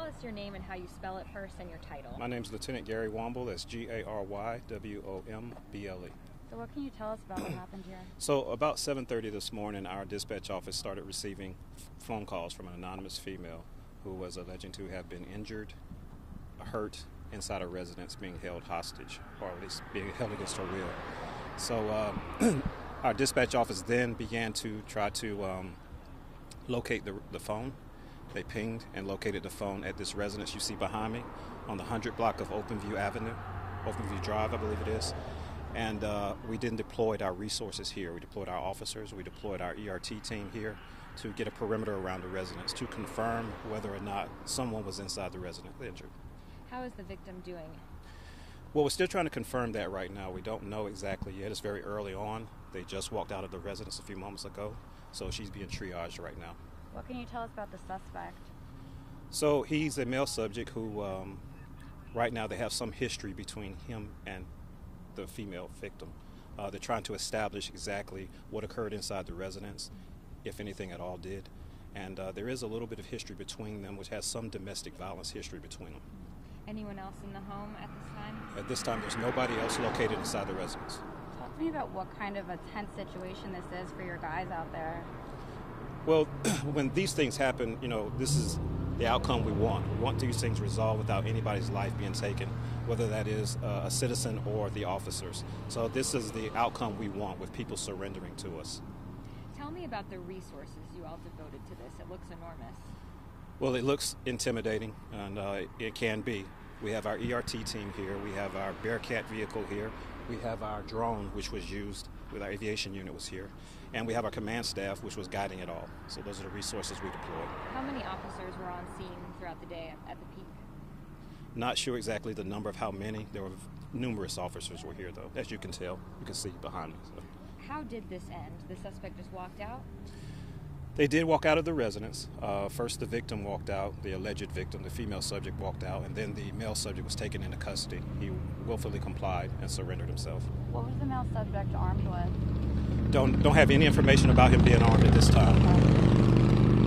tell us your name and how you spell it first and your title? My name is Lieutenant Gary Womble. That's Garywomble. So what can you tell us about what happened here? So about 7:30 this morning, our dispatch office started receiving phone calls from an anonymous female who was alleging to have been injured, hurt inside a residence, being held hostage, or at least being held against her will. So our dispatch office then began to try to locate the phone. They pinged and located the phone at this residence you see behind me on the 100 block of Openview Drive, I believe it is. And we then deployed our resources here. We deployed our officers. We deployed our ERT team here to get a perimeter around the residence to confirm whether or not someone was inside the residence injured. How is the victim doing? Well, we're still trying to confirm that right now. We don't know exactly yet. It's very early on. They just walked out of the residence a few moments ago, so she's being triaged right now. What can you tell us about the suspect? So he's a male subject who, right now, they have some history between him and the female victim. They're trying to establish exactly what occurred inside the residence, if anything at all did. And there is a little bit of history between them, which has some domestic violence history between them. Anyone else in the home at this time? At this time, there's nobody else located inside the residence. Talk to me about what kind of a tense situation this is for your guys out there. Well, when these things happen, this is the outcome we want. We want these things resolved without anybody's life being taken, whether that is a citizen or the officers. So this is the outcome we want, with people surrendering to us. Tell me about the resources you all devoted to this. It looks enormous. Well, it looks intimidating, and it can be. We have our ERT team here. We have our barricade vehicle here. We have our drone, which was used with our aviation unit, was here. And we have our command staff, which was guiding it all. So those are the resources we deployed. How many officers were on scene throughout the day at the peak? Not sure exactly the number of how many. There were numerous officers were here, though, as you can tell. You can see behind me. So. How did this end? The suspect just walked out? They did walk out of the residence. First, the victim walked out, the alleged victim, the female subject walked out, and then the male subject was taken into custody. He willfully complied and surrendered himself. What was the male subject armed with? Don't have any information about him being armed at this time.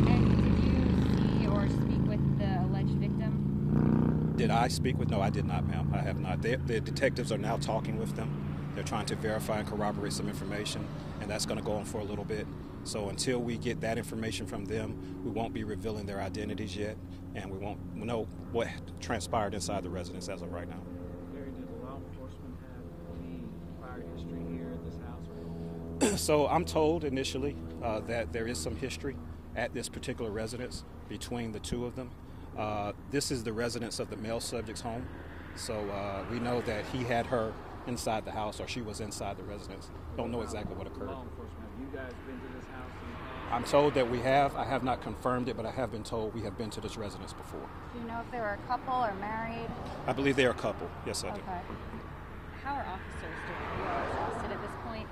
And did you see or speak with the alleged victim? Did I speak with? No, I did not, ma'am. I have not. The detectives are now talking with them. They're trying to verify and corroborate some information, and that's going to go on for a little bit. So until we get that information from them, we won't be revealing their identities yet, and we won't know what transpired inside the residence as of right now. Gary, did law enforcement have any prior history here at this house? So I'm told initially that there is some history at this particular residence between the two of them. This is the residence of the male subject's home, so we know that he had her inside the house, or she was inside the residence. Don't know exactly what occurred. Law enforcement, have you guys been to this house? I'm told that we have. I have not confirmed it, but I have been told we have been to this residence before. Do you know if they were a couple or married? I believe they are a couple. Yes, I do. Okay. How are officers doing? Are you all exhausted at this point?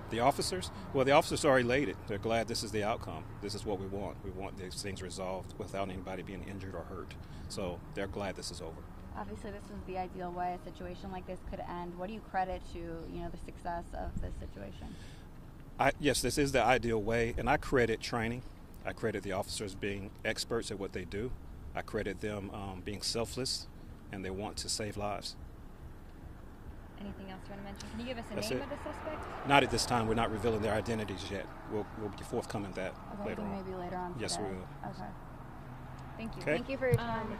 The officers? Well, the officers are elated. They're glad this is the outcome. This is what we want. We want these things resolved without anybody being injured or hurt. So they're glad this is over. Obviously, this is the ideal way a situation like this could end. What do you credit to, the success of this situation? Yes, this is the ideal way, and I credit training. I credit the officers being experts at what they do. I credit them being selfless, and they want to save lives. Anything else you want to mention? Can you give us a That's name it. of the suspect? Not at this time. We're not revealing their identities yet. We'll be forthcoming that later on. Maybe later on Yes, today. we will. Okay. Thank you. Okay. Thank you for your time.